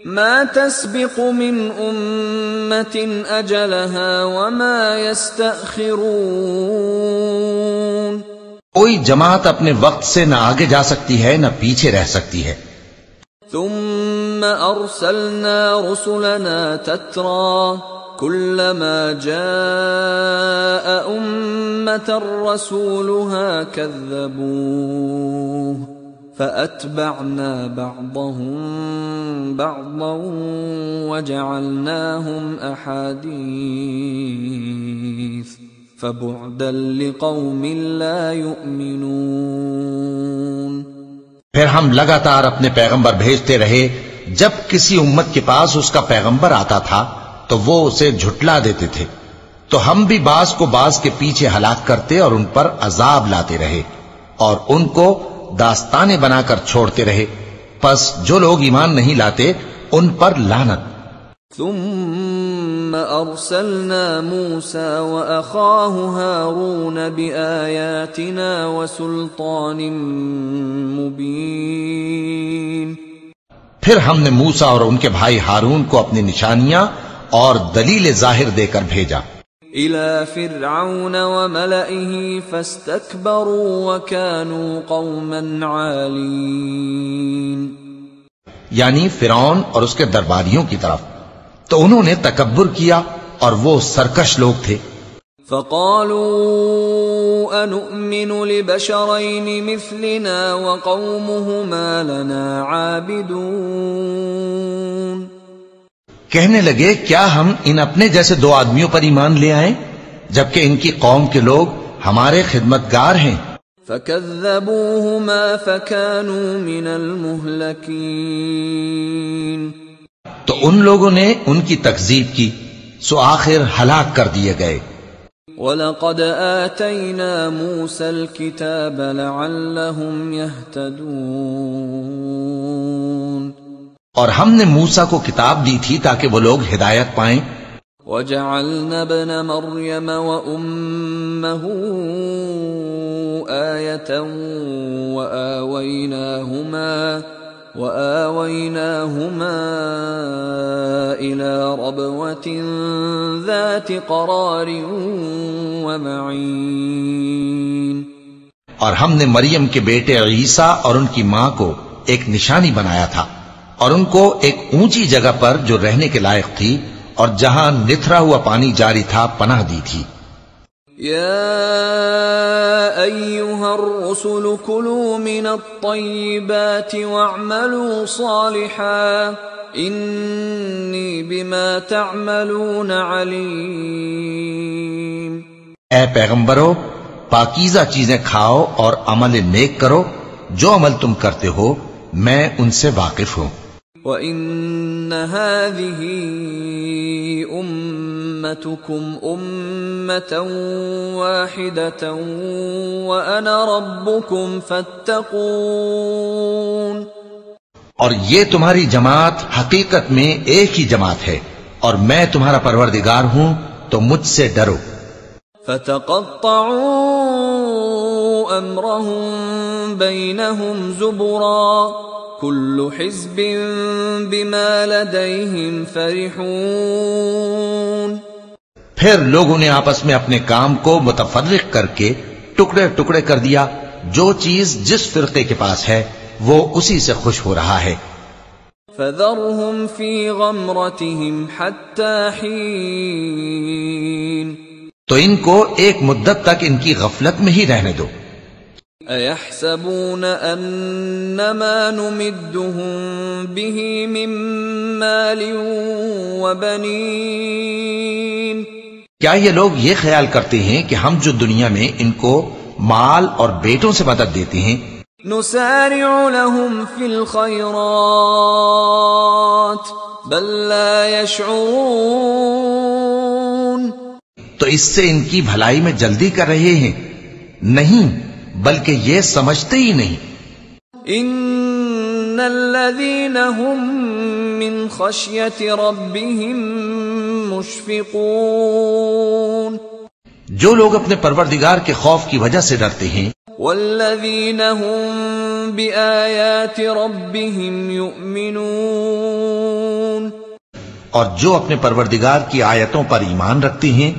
ما تسبق من أمة أجلها وما يستأخرون. کوئی جماعت اپنے وقت سے نہ آگے جا سکتی ہے نہ پیچھے رہ سکتی ہے. ثم أرسلنا رسلنا تترى كلما جاء أمة رسولها كذبوه فأتبعنا بعضهم بعضا وجعلناهم أحاديث فبعدا لقوم لا يؤمنون. پھر ہم لگاتار اپنے پیغمبر بھیجتے رہے. جب کسی امت کے پاس اس کا پیغمبر آتا تھا تو وہ اسے جھٹلا دیتے تھے، تو ہم بھی بعض کو بعض کے پیچھے ہلاک کرتے اور ان پر عذاب لاتے رہے اور ان کو داستانیں بنا کر چھوڑتے رہے. پس جو لوگ ایمان نہیں لاتے ان پر لعنت. ثم أرسلنا موسى وأخاه هارون بآياتنا وسلطان مبين. پھر ہم نے موسیٰ اور ان کے بھائی ہارون کو اپنی نشانیاں اور دلیل ظاہر دے کر بھیجا. إلى فرعون وملئه فاستكبروا وكانوا قوما عالين. یعنی فرعون اور اس کے درباریوں کی طرف، تو انہوں نے تکبر کیا اور وہ سرکش لوگ تھے. فقالوا أنؤمن لبشرين مثلنا وقومهما لنا عابدون. کہنے لگے کیا ہم ان اپنے جیسے دو آدمیوں پر ایمان لے آئیں جبکہ ان کی قوم کے لوگ ہمارے خدمتگار ہیں. فكذبوهما فكانوا من المهلكين. تو ان لوگوں نے ان کی تکذیب کی سو آخر ہلاک کر دیے گئے. وَلَقَدْ آتَيْنَا مُوسَى الْكِتَابَ لَعَلَّهُمْ يَهْتَدُونَ. اور ہم نے موسیٰ کو کتاب دی تھی تاکہ وہ لوگ ہدایت پائیں. وَجَعَلْنَا ابْنَ مَرْيَمَ وَأُمَّهُ آيَةً وَآوَيْنَاهُمَا إِلَى رَبْوَةٍ ذَاتِ قَرَارٍ وَمَعِينٍ. اور ہم نے مریم کے بیٹے عیسیٰ اور ان کی ماں کو ایک نشانی بنایا تھا اور ان کو ایک اونچی جگہ پر جو رہنے کے لائق تھی اور جہاں نتھرا ہوا پانی جاری تھا پناہ دی تھی. يا أيها الرسل كلوا من الطيبات واعملوا صالحا إني بما تعملون عليم. اے پیغمبرو پاکیزہ چیزیں کھاؤ اور عمل نیک کرو، جو عمل تم کرتے ہو میں ان سے واقف ہوں. وَإِنَّ هَذِهِ أُمَّتُكُمْ أُمَّةً وَاحِدَةً وَأَنَا رَبُّكُمْ فَاتَّقُونَ. اور یہ تمہاری جماعت حقیقت میں ایک ہی جماعت ہے اور میں تمہارا پروردگار ہوں تو مجھ سے ڈرو. فَتَقَطَّعُوا أَمْرَهُمْ بَيْنَهُمْ زُبُرًا كُلُّ حِزْبٍ بِمَا لَدَيْهِمْ فَرِحُونَ. پھر لوگوں نے آپس میں اپنے کام کو متفرق کر کے ٹکڑے ٹکڑے کر دیا. جو چیز جس فرقے کے پاس ہے وہ اسی سے خوش ہو رہا ہے. فَذَرْهُمْ فِي غَمْرَتِهِمْ حَتَّى حِينٍ. تو ان کو ایک مدت تک ان کی غفلت میں ہی رہنے دو. أَيَحْسَبُونَ أَنَّمَا نُمِدُّهُم بِهِ مِن مَّالٍ وَبَنِينَ. کیا یہ لوگ یہ خیال کرتے ہیں کہ ہم جو دنیا میں ان کو مال اور بیٹوں سے مدد دیتے ہیں نُسَارِعُ لَهُمْ فِي الْخَيْرَاتِ بَل لَّا يَشْعُرُونَ. تو اس سے ان کی بھلائی میں جلدی کر رہے ہیں؟ نہیں، بلکہ یہ سمجھتے ہی نہیں. ان الذين هم من خشية ربهم مشفقون. جو لوگ اپنے پروردگار کے خوف کی وجہ سے ڈرتے ہیں. والذين هم بآيات ربهم يؤمنون اور جو اپنے پروردگار کی آیتوں پر ایمان رکھتی ہیں